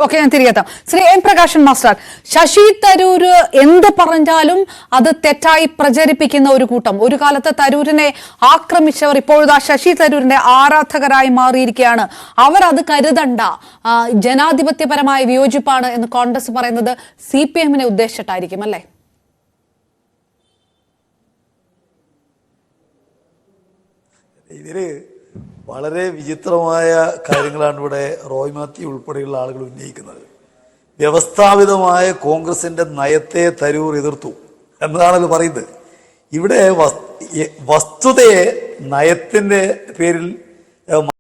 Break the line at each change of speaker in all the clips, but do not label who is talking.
Okay, ഞാൻ തിരികെത്താം. Shri M Prakashan master, Sasi Tharoor എന്ത് പറഞ്ഞാലും അത് തെറ്റായി പ്രചരിപ്പിക്കുന്ന ഒരു കൂട്ടം, ഒരു കാലത്ത് തരൂരിനെ ആക്രമിച്ചവർ ഇപ്പോഴാ ശശി തരൂരിന്റെ ആരാധകരായി മാറിയിരിക്കുകയാണ്. അവർ അത് കരുതണ്ട, ജനാധിപത്യപരമായ വിയോജിപ്പാണ് എന്ന് കോൺഗ്രസ് പറയുന്നത് CPM-നെ ഉദ്ദേശിച്ചിട്ടായിരിക്കും അല്ലേ?
ഇതില് വളരെ വിചിത്രമായ കാര്യങ്ങളാണ് ഇവിടെ റോയ് മാത്യു ഉൾപ്പെടെയുള്ള ആളുകൾ ഉന്നയിക്കുന്നത്. വ്യവസ്ഥാപിതമായ കോൺഗ്രസിന്റെ നയത്തെ തരൂർ എതിർത്തു എന്നതാണല്ലോ പറയുന്നത്. ഇവിടെ വസ്തുതയെ നയത്തിന്റെ പേരിൽ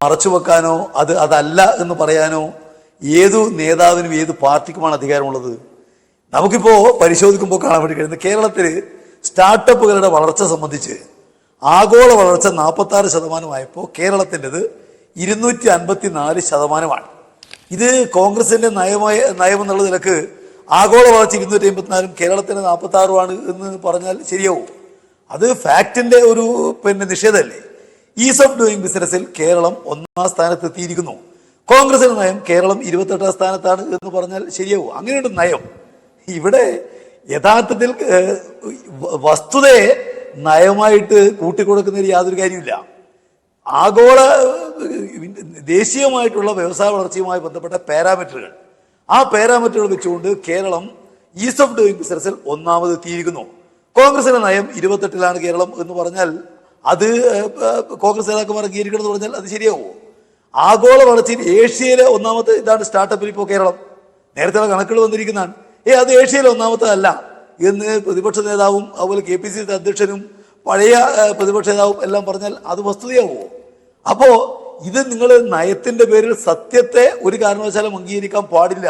മറച്ചു വെക്കാനോ അതല്ല എന്ന് പറയാനോ ഏതു നേതാവിനും ഏത് പാർട്ടിക്കുമാണ് അധികാരമുള്ളത്? നമുക്കിപ്പോ പരിശോധിക്കുമ്പോൾ കാണാൻ വേണ്ടി കഴിയുന്നത് കേരളത്തിൽ സ്റ്റാർട്ടപ്പുകളുടെ വളർച്ച സംബന്ധിച്ച് ആഗോള വളർച്ച 46% കേരളത്തിൻ്റെത് 254%. ഇത് കോൺഗ്രസിന്റെ നയം എന്നുള്ള നിലക്ക് ആഗോള വളർച്ച 254 കേരളത്തിന് 46 എന്ന് പറഞ്ഞാൽ ശരിയാവും? അത് ഫാക്ടിന്റെ ഒരു നിഷേധമല്ലേ? ഈസ് ഓഫ് ഡൂയിങ് ബിസിനസ്സിൽ കേരളം 1ാം സ്ഥാനത്ത് എത്തിയിരിക്കുന്നു. കോൺഗ്രസിന്റെ നയം കേരളം 28ാം സ്ഥാനത്താണ് എന്ന് പറഞ്ഞാൽ ശരിയാവും? അങ്ങനെയുണ്ട് നയം. ഇവിടെ യഥാർത്ഥത്തിൽ വസ്തുതയെ നയമായിട്ട് കൂട്ടിക്കൊടുക്കുന്നതിൽ യാതൊരു കാര്യമില്ല. ആഗോള ദേശീയമായിട്ടുള്ള വ്യവസായ വളർച്ചയുമായി ബന്ധപ്പെട്ട പാരാമീറ്ററുകൾ, ആ പാരാമീറ്ററുകൾ വെച്ചുകൊണ്ട് കേരളം ഈസ് ഓഫ് ഡൂയിങ് ബിസിനസ്സിൽ 1ാമത് എത്തിയിരിക്കുന്നു. കോൺഗ്രസിന്റെ നയം 28ലാണ് കേരളം എന്ന് പറഞ്ഞാൽ അത് കോൺഗ്രസ് നേതാക്കന്മാർ അംഗീകരിക്കണം എന്ന് പറഞ്ഞാൽ അത് ശരിയാവുമോ? ആഗോള വളർച്ചയിൽ ഏഷ്യയിലെ 1ാമത്തെ ഇതാണ് സ്റ്റാർട്ടപ്പിൽ ഇപ്പോൾ കേരളം. നേരത്തെ കണക്കുകൾ വന്നിരിക്കുന്നതാണ്. അത് ഏഷ്യയിലെ 1ാമത്തെ അല്ല എന്ന് പ്രതിപക്ഷ നേതാവും അതുപോലെ KPCC അധ്യക്ഷനും പഴയ പ്രതിപക്ഷ നേതാവും എല്ലാം പറഞ്ഞാൽ അത് വസ്തുതയാവുമോ? അപ്പോ ഇത് നിങ്ങൾ നയത്തിന്റെ പേരിൽ സത്യത്തെ ഒരു കാരണവശാലും അംഗീകരിക്കാൻ പാടില്ല.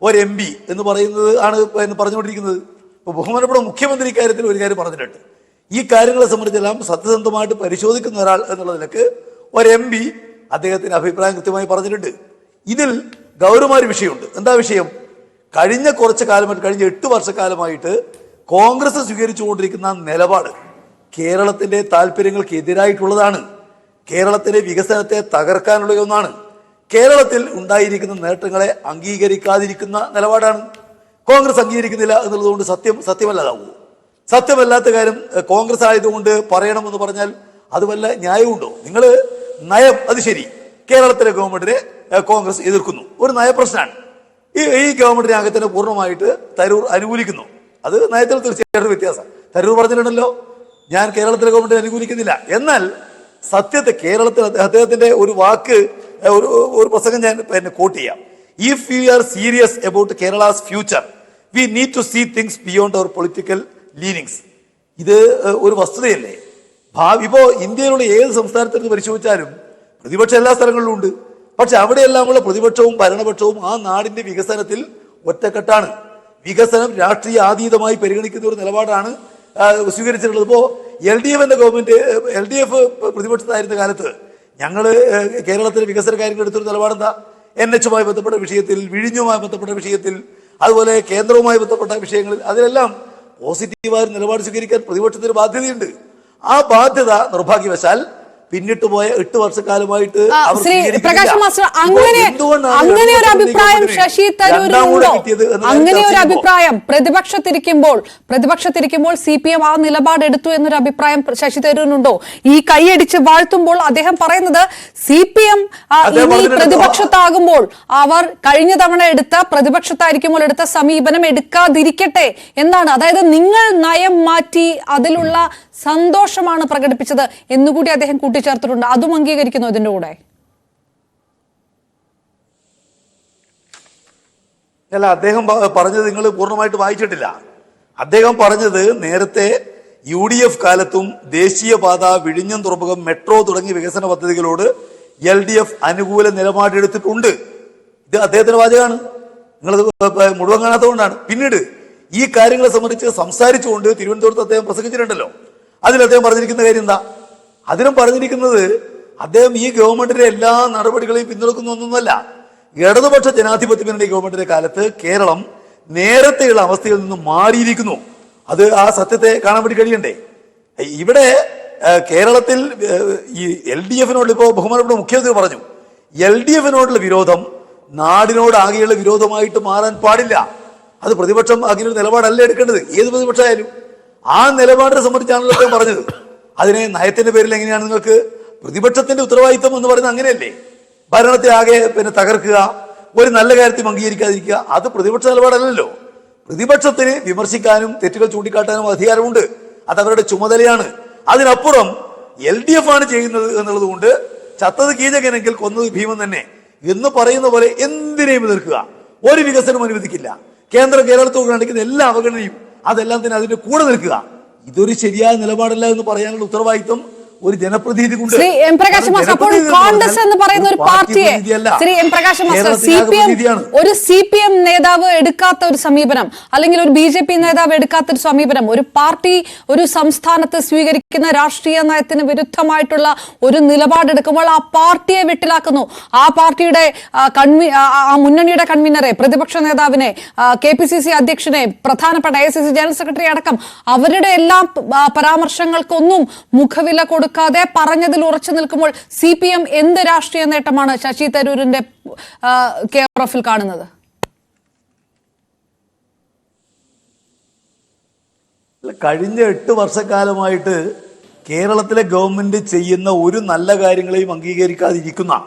ഒരു MP എന്ന് പറയുന്നത് ആണ് പറഞ്ഞുകൊണ്ടിരിക്കുന്നത്. ഇപ്പൊ ബഹുമാനപ്പെട്ട മുഖ്യമന്ത്രി കാര്യത്തിൽ ഒരു കാര്യം പറഞ്ഞിട്ടുണ്ട്. ഈ കാര്യങ്ങളെ സംബന്ധിച്ചെല്ലാം സത്യസന്ധമായിട്ട് പരിശോധിക്കുന്ന ഒരാൾ എന്നുള്ള നിലക്ക് ഒരു MP അദ്ദേഹത്തിന്റെ അഭിപ്രായം കൃത്യമായി പറഞ്ഞിട്ടുണ്ട്. ഇതിൽ ഗൗരവമായ വിഷയമുണ്ട്. എന്താ വിഷയം? കഴിഞ്ഞ കുറച്ച് കാലമായിട്ട്, കഴിഞ്ഞ 8 വർഷക്കാലമായിട്ട് കോൺഗ്രസ് സ്വീകരിച്ചുകൊണ്ടിരിക്കുന്ന നിലപാട് കേരളത്തിന്റെ താല്പര്യങ്ങൾക്ക് എതിരായിട്ടുള്ളതാണ്. കേരളത്തിന്റെ വികസനത്തെ തകർക്കാനുള്ള ഒന്നാണ്. കേരളത്തിൽ ഉണ്ടായിരിക്കുന്ന നേട്ടങ്ങളെ അംഗീകരിക്കാതിരിക്കുന്ന നിലപാടാണ്. കോൺഗ്രസ് അംഗീകരിക്കുന്നില്ല എന്നുള്ളതുകൊണ്ട് സത്യമല്ലാതാവൂ? സത്യമല്ലാത്ത കാര്യം കോൺഗ്രസ് ആയതുകൊണ്ട് പറയണമെന്ന് പറഞ്ഞാൽ അത് വല്ല ന്യായമുണ്ടോ? നിങ്ങൾ നയം അത് ശരി, കേരളത്തിലെ ഗവൺമെന്റിനെ കോൺഗ്രസ് എതിർക്കുന്നു, ഒരു നയപ്രശ്നമാണ്. ഈ ഗവൺമെന്റിനെ അകത്തിന് പൂർണ്ണമായിട്ട് തരൂർ അനുകൂലിക്കുന്നു. അത് നയത്തിൽ തീർച്ചയായിട്ടും വ്യത്യാസം. തരൂർ പറഞ്ഞിട്ടുണ്ടല്ലോ, ഞാൻ കേരളത്തിലെ ഗവൺമെന്റിനെ അനുകൂലിക്കുന്നില്ല. എന്നാൽ സത്യത്തെ കേരളത്തിൽ അദ്ദേഹത്തിന്റെ ഒരു വാക്ക്, ഒരു പ്രസംഗം ഞാൻ കോട്ട് ചെയ്യാം. If we are serious about Kerala's future we need to see things beyond our political leanings. ഇത് ഒരു വസ്തുതയല്ലേ? ഇപ്പോ ഇന്ത്യയിലുള്ള ഏത് സംസ്ഥാനത്ത് പരിശോധിച്ചാലും പ്രതിപക്ഷം എല്ലാ സ്ഥലങ്ങളിലും ഉണ്ട്. പക്ഷെ അവിടെയെല്ലാമുള്ള പ്രതിപക്ഷവും ഭരണപക്ഷവും ആ നാടിന്റെ വികസനത്തിൽ ഒറ്റക്കെട്ടാണ്. വികസനം രാഷ്ട്രീയ ആതീതമായി പരിഗണിക്കുന്ന ഒരു നിലപാടാണ് സ്വീകരിച്ചിട്ടുള്ളത്. ഇപ്പോ LDFന്റെ ഗവൺമെന്റ്, LDF പ്രതിപക്ഷത്തായിരുന്ന കാലത്ത് ഞങ്ങൾ കേരളത്തിലെ വികസന കാര്യങ്ങൾ എടുത്തൊരു നിലപാടെന്താ? NH-മായി ബന്ധപ്പെട്ട വിഷയത്തിൽ, വിഴിഞ്ഞുമായി ബന്ധപ്പെട്ട വിഷയത്തിൽ, അതുപോലെ കേന്ദ്രവുമായി ബന്ധപ്പെട്ട വിഷയങ്ങളിൽ അതിലെല്ലാം പോസിറ്റീവായ നിലപാട് സ്വീകരിക്കാൻ പ്രതിപക്ഷത്തിന് ബാധ്യതയുണ്ട്. ആ ബാധ്യത നിർഭാഗ്യവശാൽ പിന്നിട്ട് പോയ 8 വർഷക്കാലമായിട്ട്
പ്രകാശ് മാസ്റ്റർ, അങ്ങനെ ഒരു അഭിപ്രായം ശശി തരൂരിനുണ്ടോ? അങ്ങനെ ഒരു അഭിപ്രായം പ്രതിപക്ഷത്തിരിക്കുമ്പോൾ CPM ആ നിലപാട് എടുത്തു എന്നൊരു അഭിപ്രായം ശശി തരൂരിനുണ്ടോ? ഈ കൈയടിച്ച് വാഴ്ത്തുമ്പോൾ അദ്ദേഹം പറയുന്നത് CPM ഇനി പ്രതിപക്ഷത്താകുമ്പോൾ അവർ കഴിഞ്ഞ തവണ പ്രതിപക്ഷത്തായിരിക്കുമ്പോൾ എടുത്ത സമീപനം എടുക്കാതിരിക്കട്ടെ എന്നാണ്. അതായത് നിങ്ങൾ നയം മാറ്റി അതിലുള്ള സന്തോഷമാണ് പ്രകടിപ്പിച്ചത് എന്നുകൂടി അദ്ദേഹം കൂട്ടിച്ചേർത്തിട്ടുണ്ട്. അതും അംഗീകരിക്കുന്നു ഇതിന്റെ കൂടെ?
അല്ല, അദ്ദേഹം പറഞ്ഞത് നിങ്ങൾ പൂർണ്ണമായിട്ട് വായിച്ചിട്ടില്ല. അദ്ദേഹം പറഞ്ഞത് നേരത്തെ UDF കാലത്തും ദേശീയപാത, വിഴിഞ്ഞം തുറമുഖം, മെട്രോ തുടങ്ങിയ വികസന പദ്ധതികളോട് LDF അനുകൂല നിലപാടെടുത്തിട്ടുണ്ട്. ഇത് അദ്ദേഹത്തിന്റെ വാചകമാണ്. നിങ്ങളത് മുഴുവൻ കാണാത്തതുകൊണ്ടാണ്. പിന്നീട് ഈ കാര്യങ്ങളെ സംബന്ധിച്ച് സംസാരിച്ചുകൊണ്ട് തിരുവനന്തപുരത്ത് അദ്ദേഹം പ്രസംഗിച്ചിട്ടുണ്ടല്ലോ. അതിൽ അദ്ദേഹം പറഞ്ഞിരിക്കുന്ന കാര്യം എന്താ? അതിനും പറഞ്ഞിരിക്കുന്നത് അദ്ദേഹം ഈ ഗവൺമെന്റിന്റെ എല്ലാ നടപടികളെയും പിന്തുണക്കുന്ന ഒന്നൊന്നുമല്ല. ഇടതുപക്ഷ ജനാധിപത്യ മുന്നണി ഗവൺമെന്റിന്റെ കാലത്ത് കേരളം നേരത്തെയുള്ള അവസ്ഥയിൽ നിന്നും മാറിയിരിക്കുന്നു. അത് ആ സത്യത്തെ കാണാൻ വേണ്ടി കഴിയണ്ടേ? ഇവിടെ കേരളത്തിൽ ഈ LDFനോട് ഇപ്പോൾ ബഹുമാനപ്പെട്ട മുഖ്യമന്ത്രി പറഞ്ഞു, LDFനോടുള്ള വിരോധം നാടിനോട് ആകെയുള്ള വിരോധമായിട്ട് മാറാൻ പാടില്ല. അത് പ്രതിപക്ഷം അങ്ങനൊരു നിലപാടല്ല എടുക്കേണ്ടത്, ഏത് പ്രതിപക്ഷമായാലും. ആ നിലപാടിനെ സംബന്ധിച്ചാണല്ലോ അദ്ദേഹം പറഞ്ഞത്. അതിനെ നയത്തിന്റെ പേരിൽ എങ്ങനെയാണ് നിങ്ങൾക്ക് പ്രതിപക്ഷത്തിന്റെ ഉത്തരവാദിത്വം എന്ന് പറയുന്നത്? അങ്ങനെയല്ലേ? ഭരണത്തെ ആകെ തകർക്കുക, ഒരു നല്ല കാര്യത്തിൽ അംഗീകരിക്കാതിരിക്കുക, അത് പ്രതിപക്ഷ നിലപാടല്ലല്ലോ. പ്രതിപക്ഷത്തിന് വിമർശിക്കാനും തെറ്റുകൾ ചൂണ്ടിക്കാട്ടാനും അധികാരമുണ്ട്, അത് അവരുടെ ചുമതലയാണ്. അതിനപ്പുറം LDF ആണ് ചെയ്യുന്നത് എന്നുള്ളത് കൊണ്ട് ചത്തത് കീചകനെങ്കിൽ കൊന്നത് ഭീമൻ തന്നെ എന്ന് പറയുന്ന പോലെ എന്തിനേയും എതിർക്കുക. ഒരു വികസനം അനുവദിക്കില്ല. കേന്ദ്രം കേരളത്തോട് കാണിക്കുന്ന എല്ലാ അവഗണനയും അതെല്ലാം തന്നെ അതിന്റെ കൂടെ നിൽക്കുക. ഇതൊരു ശരിയായ നിലപാടല്ല എന്ന് പറയാനുള്ള ഉത്തരവാദിത്വം ഒരു ജനപ്രതിനിധി കൊണ്ട്.
ശ്രീ എം പ്രകാശ് മാസ്റ്റർ, അപ്പോൾ കോൺഗ്രസ് എന്ന് പറയുന്ന ഒരു പാർട്ടിയെ, ശ്രീ എം പ്രകാശ് മാസ്റ്റർ, ഒരു CPM നേതാവ് എടുക്കാത്ത ഒരു സമീപനം, അല്ലെങ്കിൽ ഒരു BJP നേതാവ് എടുക്കാത്ത ഒരു സമീപനം, ഒരു പാർട്ടി ഒരു സംസ്ഥാനത്ത് സ്വീകരിക്കുന്ന രാഷ്ട്രീയ നയത്തിന് വിരുദ്ധമായിട്ടുള്ള ഒരു നിലപാടെടുക്കുമ്പോൾ ആ പാർട്ടിയെ വെട്ടിലാക്കുന്നു. ആ പാർട്ടിയുടെ ആ മുന്നണിയുടെ കൺവീനറെ, പ്രതിപക്ഷ നേതാവിനെ, KPCC അധ്യക്ഷനെ, പ്രധാനപ്പെട്ട AICC ജനറൽ സെക്രട്ടറി അടക്കം അവരുടെ എല്ലാ പരാമർശങ്ങൾക്കൊന്നും മുഖവില കൊടുക്കും പറഞ്ഞതിൽ ഉറച്ചു നിൽക്കുമ്പോൾ CPM എന്ത് രാഷ്ട്രീയ നേട്ടമാണ് ശശി തരൂരിന്റെ കെയർ കാണുന്നത്?
കഴിഞ്ഞ 8 വർഷക്കാലമായിട്ട് കേരളത്തിലെ ഗവൺമെന്റ് ചെയ്യുന്ന ഒരു നല്ല കാര്യങ്ങളെയും അംഗീകരിക്കാതിരിക്കുന്ന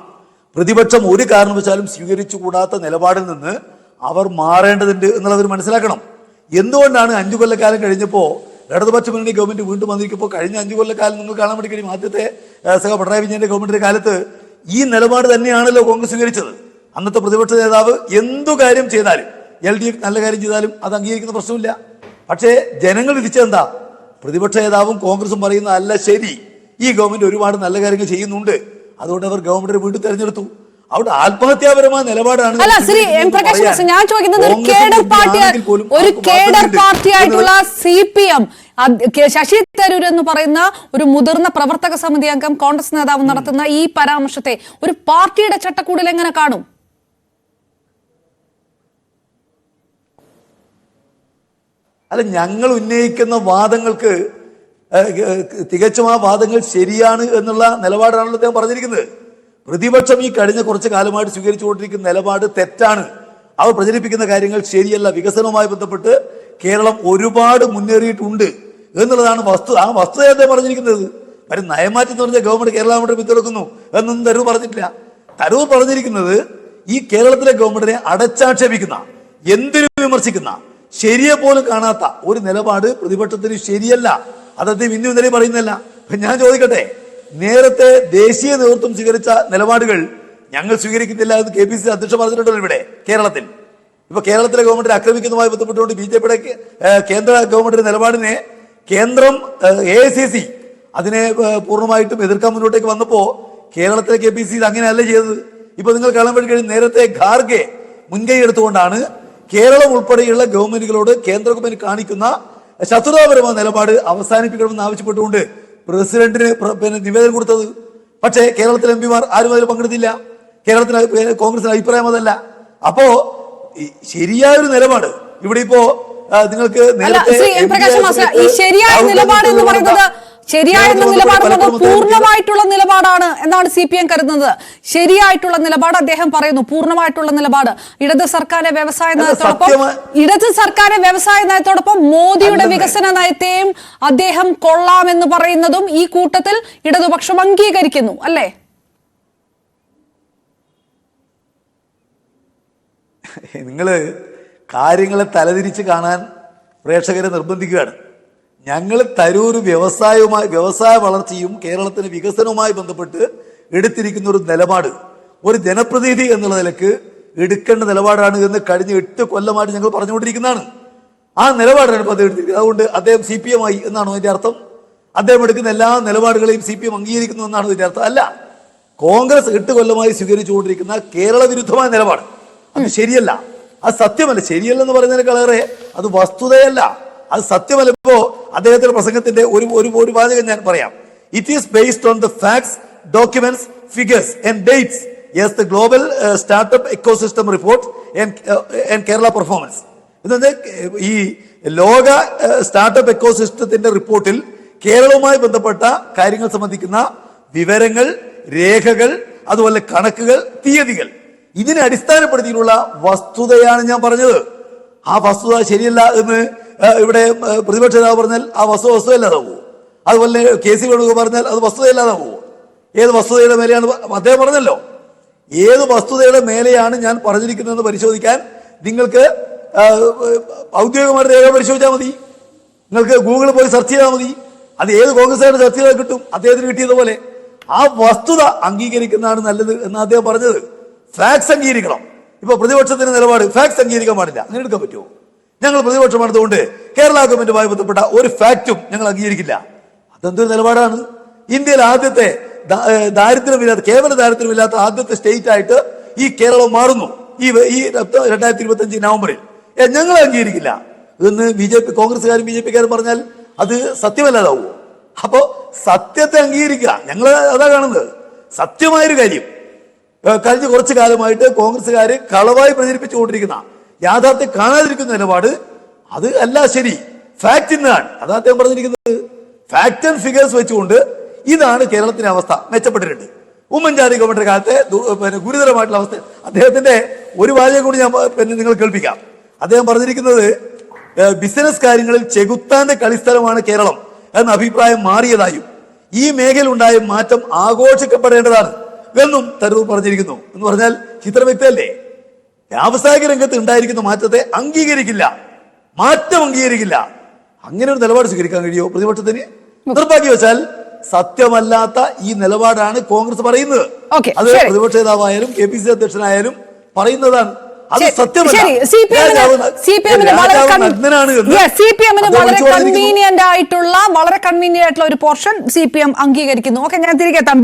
പ്രതിപക്ഷം ഒരു കാരണവശാലും സ്വീകരിച്ചുകൂടാത്ത നിലപാടിൽ നിന്ന് അവർ മാറേണ്ടതുണ്ട് എന്നുള്ളത് മനസ്സിലാക്കണം. എന്തുകൊണ്ടാണ് 5 കൊല്ലക്കാലം കഴിഞ്ഞപ്പോൾ ഇടതുപക്ഷ മുന്നണി ഗവൺമെന്റ് വീണ്ടും വന്നിരിക്കുമ്പോൾ കഴിഞ്ഞ 5 കൊല്ലക്കാലം നിങ്ങൾ കാണാൻ വേണ്ടി കഴിയും, ആദ്യത്തെ പിണറായി വിജയന്റെ ഗവൺമെന്റിന്റെ കാലത്ത് ഈ നിലപാട് തന്നെയാണല്ലോ കോൺഗ്രസ് സ്വീകരിച്ചത്. അന്നത്തെ പ്രതിപക്ഷ നേതാവ് എന്തു കാര്യം ചെയ്താലും, LDF നല്ല കാര്യം ചെയ്താലും അത് അംഗീകരിക്കുന്ന പ്രശ്നമില്ല. പക്ഷേ ജനങ്ങൾ വിധിച്ചെന്താ? പ്രതിപക്ഷ നേതാവും കോൺഗ്രസും പറയുന്ന അല്ല ശരി, ഈ ഗവൺമെന്റ് ഒരുപാട് നല്ല കാര്യങ്ങൾ ചെയ്യുന്നുണ്ട്, അതുകൊണ്ട് അവർ ഗവൺമെന്റിനെ വീണ്ടും തെരഞ്ഞെടുത്തു. അവിടെ ആത്മഹത്യാപരമായ നിലപാടാണ്.
അല്ല ശ്രീ എം പ്രകാശ് മാസ്റ്റർ, ഞാൻ ചോദിക്കുന്നത് ഒരു കേഡർ പാർട്ടിയായിട്ടുള്ള CPM, ശശി തരൂർ എന്ന് പറയുന്ന ഒരു മുതിർന്ന പ്രവർത്തക സമിതി അംഗം, കോൺഗ്രസ് നേതാവ് നടത്തുന്ന ഈ പരാമർശത്തെ ഒരു പാർട്ടിയുടെ ചട്ടക്കൂടിൽ എങ്ങനെ കാണും?
അല്ല, ഞങ്ങൾ ഉന്നയിക്കുന്ന വാദങ്ങൾക്ക് തികച്ചും ആ വാദങ്ങൾ ശരിയാണ് എന്നുള്ള നിലപാടാണല്ലോ അദ്ദേഹം പറഞ്ഞിരിക്കുന്നത്. പ്രതിപക്ഷം ഈ കഴിഞ്ഞ കുറച്ച് കാലമായിട്ട് സ്വീകരിച്ചുകൊണ്ടിരിക്കുന്ന നിലപാട് തെറ്റാണ്. അവർ പ്രചരിപ്പിക്കുന്ന കാര്യങ്ങൾ ശരിയല്ല. വികസനവുമായി ബന്ധപ്പെട്ട് കേരളം ഒരുപാട് മുന്നേറിയിട്ടുണ്ട് എന്നുള്ളതാണ് വസ്തുത. ആ വസ്തുത പറഞ്ഞിരിക്കുന്നത്. നയമാറ്റം എന്ന് പറഞ്ഞാൽ ഗവൺമെന്റ് കേരള ഗവൺമെന്റ് പിന്തുണക്കുന്നു എന്നൊന്നും തരൂർ പറഞ്ഞിട്ടില്ല. തരൂർ പറഞ്ഞിരിക്കുന്നത് ഈ കേരളത്തിലെ ഗവൺമെന്റിനെ അടച്ചാക്ഷേപിക്കുന്ന, എന്തിനു വിമർശിക്കുന്ന, ശരിയെ പോലും കാണാത്ത ഒരു നിലപാട് പ്രതിപക്ഷത്തിന് ശരിയല്ല. അദ്ദേഹം ഇന്നും ഇന്നലെ പറയുന്നില്ല. ഞാൻ ചോദിക്കട്ടെ, നേരത്തെ ദേശീയ നേതൃത്വം സ്വീകരിച്ച നിലപാടുകൾ ഞങ്ങൾ സ്വീകരിക്കുന്നില്ല എന്ന് KPCC അധ്യക്ഷൻ പറഞ്ഞിട്ടുണ്ടല്ലോ ഇവിടെ കേരളത്തിൽ. ഇപ്പൊ കേരളത്തിലെ ഗവൺമെന്റിനെ ആക്രമിക്കുന്നതുമായി ബന്ധപ്പെട്ടുകൊണ്ട് BJPയുടെ കേന്ദ്ര ഗവൺമെന്റിന്റെ നിലപാടിനെ കേന്ദ്രം AICC അതിനെ പൂർണ്ണമായിട്ടും എതിർക്കാൻ മുന്നോട്ടേക്ക് വന്നപ്പോ കേരളത്തിലെ KPCC അങ്ങനെയല്ല ചെയ്തത്. ഇപ്പൊ നിങ്ങൾ കാണാൻ വേണ്ടി കഴിയും, നേരത്തെ ഖാർഗെ മുൻകൈ എടുത്തുകൊണ്ടാണ് കേരളം ഉൾപ്പെടെയുള്ള ഗവൺമെന്റുകളോട് കേന്ദ്ര ഗവൺമെന്റ് കാണിക്കുന്ന ശത്രുതാപരമായ നിലപാട് അവസാനിപ്പിക്കണമെന്ന് ആവശ്യപ്പെട്ടുകൊണ്ട് പ്രസിഡന്റിന് നിവേദനം കൊടുത്തത്. പക്ഷേ കേരളത്തിലെ MPമാർ ആരും അതിൽ പങ്കെടുത്തില്ല. കേരളത്തിന് കോൺഗ്രസിന് അഭിപ്രായം അതല്ല. അപ്പോ ശരിയായൊരു നിലപാട് ഇവിടെ ഇപ്പോ നിങ്ങൾക്ക്
ശരിയായ നിലപാട് പൂർണ്ണമായിട്ടുള്ള നിലപാടാണ് എന്നാണ് CPM കരുതുന്നത്. ശരിയായിട്ടുള്ള നിലപാട് അദ്ദേഹം പറയുന്നു, പൂർണ്ണമായിട്ടുള്ള നിലപാട്. ഇടത് സർക്കാരിന്റെ വ്യവസായ നയത്തോടൊപ്പം മോദിയുടെ വികസന നയത്തെയും അദ്ദേഹം കൊള്ളാമെന്ന് പറയുന്നതും ഈ കൂട്ടത്തിൽ ഇടതുപക്ഷം അംഗീകരിക്കുന്നു അല്ലേ?
നിങ്ങള് കാര്യങ്ങളെ തലതിരിച്ച് കാണാൻ പ്രേക്ഷകരെ നിർബന്ധിക്കുകയാണ്. ഞങ്ങൾ തരൂർ വ്യവസായ വളർച്ചയും കേരളത്തിന് വികസനവുമായി ബന്ധപ്പെട്ട് എടുത്തിരിക്കുന്ന ഒരു നിലപാട് ഒരു ജനപ്രതിനിധി എന്നുള്ള നിലക്ക് എടുക്കേണ്ട നിലപാടാണ് എന്ന് കഴിഞ്ഞ 8 കൊല്ലമായിട്ട് ഞങ്ങൾ പറഞ്ഞുകൊണ്ടിരിക്കുന്നതാണ്. ആ നിലപാടാണ് ഇപ്പോൾ അദ്ദേഹം എടുത്തിരിക്കുന്നത്. അതുകൊണ്ട് അദ്ദേഹം CPM ആയി എന്നാണോ അതിന്റെ അർത്ഥം? അദ്ദേഹം എടുക്കുന്ന എല്ലാ നിലപാടുകളെയും CPM അംഗീകരിക്കുന്നു എന്നാണ് ഇതിന്റെ അർത്ഥം? അല്ല. കോൺഗ്രസ് 8 കൊല്ലമായി സ്വീകരിച്ചുകൊണ്ടിരിക്കുന്ന കേരള വിരുദ്ധമായ നിലപാട് അത് ശരിയല്ല, അത് സത്യമല്ല. ശരിയല്ലെന്ന് പറയുന്നതിനേക്കാളേറെ അത് വസ്തുതയല്ല, അത് സത്യമല്ല. ഇപ്പോ അദ്ദേഹത്തിന്റെ പ്രസംഗത്തിന്റെ ഒരു വാചകം ഞാൻ പറയാം. It is based on the facts, documents, figures and dates. Yes, the global startup ecosystem report and Kerala performance. ഈ ലോക സ്റ്റാർട്ടപ്പ് എക്കോസിസ്റ്റത്തിന്റെ റിപ്പോർട്ടിൽ കേരളവുമായി ബന്ധപ്പെട്ട കാര്യങ്ങൾ സംബന്ധിക്കുന്ന വിവരങ്ങൾ, രേഖകൾ, അതുപോലെ കണക്കുകൾ, തീയതികൾ ഇതിനെ അടിസ്ഥാനപ്പെടുത്തിയിട്ടുള്ള വസ്തുതയാണ് ഞാൻ പറഞ്ഞത്. ആ വസ്തുത ശരിയല്ല എന്ന് ഇവിടെ പ്രതിപക്ഷ നേതാവ് പറഞ്ഞാൽ ആ വസ്തുതയല്ലാതാവുമോ? അതുപോലെ KC വേണുഗോപാൽ പറഞ്ഞാൽ അത് വസ്തുതയല്ലാതാവുമോ? ഏത് വസ്തുതയുടെ മേലെയാണ് അദ്ദേഹം പറഞ്ഞല്ലോ? ഏത് വസ്തുതയുടെ മേലെയാണ് ഞാൻ പറഞ്ഞിരിക്കുന്നതെന്ന് പരിശോധിക്കാൻ നിങ്ങൾക്ക് ഔദ്യോഗികമായിട്ട് രേഖ പരിശോധിച്ചാൽ മതി. നിങ്ങൾക്ക് ഗൂഗിളിൽ പോയി സെർച്ച് ചെയ്താൽ മതി. അത് ഏത് കോൺഗ്രസ്സുകാരുടെ സെർച്ച് ചെയ്താൽ കിട്ടും. അദ്ദേഹത്തിന് കിട്ടിയതുപോലെ ആ വസ്തുത അംഗീകരിക്കുന്നതാണ് നല്ലത് എന്ന് അദ്ദേഹം പറഞ്ഞത്. ഫാക്ട്സ് അംഗീകരിക്കണം. ഇപ്പൊ പ്രതിപക്ഷത്തിന്റെ നിലപാട് ഫാക്ട്സ് അംഗീകരിക്കാൻ പാടില്ല, അങ്ങനെ എടുക്കാൻ പറ്റുമോ? ഞങ്ങൾ പ്രതിപക്ഷമാണതുകൊണ്ട് കേരള ഗവൺമെന്റുമായി ബന്ധപ്പെട്ട ഒരു ഫാക്റ്റും ഞങ്ങൾ അംഗീകരിക്കില്ല. അതെന്തൊരു നിലപാടാണ്? ഇന്ത്യയിൽ ആദ്യത്തെ ദാരിദ്ര്യമില്ലാത്ത, കേവല ദാരിദ്ര്യമില്ലാത്ത ആദ്യത്തെ സ്റ്റേറ്റ് ആയിട്ട് ഈ കേരളം മാറുന്നു ഈ 2025 നവംബറിൽ. ഞങ്ങൾ അംഗീകരിക്കില്ല എന്ന് കോൺഗ്രസ്സുകാരും BJP കാരും പറഞ്ഞാൽ അത് സത്യമല്ലാതാവോ? അപ്പോ സത്യത്തെ അംഗീകരിക്കുക. ഞങ്ങൾ അതാ കാണുന്നത്. സത്യമായൊരു കാര്യം കഴിഞ്ഞ കുറച്ചു കാലമായിട്ട് കോൺഗ്രസ്സുകാര് കളവായി പ്രചരിപ്പിച്ചുകൊണ്ടിരിക്കുന്ന, യാഥാർത്ഥ്യം കാണാതിരിക്കുന്ന നിലപാട് അത് അല്ല ശരി. ഫാക്ട് ഇന്നാണ് അതാ അദ്ദേഹം പറഞ്ഞിരിക്കുന്നത്. ഫാക്ട് ആൻഡ് ഫിഗേഴ്സ് വെച്ചുകൊണ്ട് ഇതാണ് കേരളത്തിന്റെ അവസ്ഥ, മെച്ചപ്പെട്ടിട്ടുണ്ട്. ഉമ്മൻചാണ്ടി ഗവൺമെന്റ് കാലത്തെ ഗുരുതരമായിട്ടുള്ള അവസ്ഥ. അദ്ദേഹത്തിന്റെ ഒരു വാചകം കൂടി ഞാൻ നിങ്ങൾ കേൾപ്പിക്കാം. അദ്ദേഹം പറഞ്ഞിരിക്കുന്നത് ബിസിനസ് കാര്യങ്ങളിൽ ചെകുത്താന്റെ കളിസ്ഥലമാണ് കേരളം എന്ന അഭിപ്രായം മാറിയതായും ഈ മേഖലയിലുണ്ടായ മാറ്റം ആഘോഷിക്കപ്പെടേണ്ടതാണ് എന്നും തരൂർ പറഞ്ഞിരിക്കുന്നു. എന്ന് പറഞ്ഞാൽ ചിത്രം വ്യക്തമല്ലേ? വ്യാവസായിക രംഗത്ത് ഉണ്ടായിരിക്കുന്ന മാറ്റത്തെ അംഗീകരിക്കില്ല, മാറ്റം അംഗീകരിക്കില്ല. അങ്ങനെ ഒരു നിലപാട് സ്വീകരിക്കാൻ കഴിയുമോ പ്രതിപക്ഷത്തിന്? നിർഭാഗ്യവശാൽ സത്യമല്ലാത്ത ഈ നിലപാടാണ് കോൺഗ്രസ് പറയുന്നത്. അത് പ്രതിപക്ഷ നേതാവായാലും KPCC അധ്യക്ഷനായാലും പറയുന്നതാണ്. അത് സത്യമല്ല.
വളരെ കൺവീനിയന്റ് ആയിട്ടുള്ള ഒരു പോർഷൻ CPM അംഗീകരിക്കുന്നു. ഓക്കെ, ഞാൻ തിരികെ എത്താം.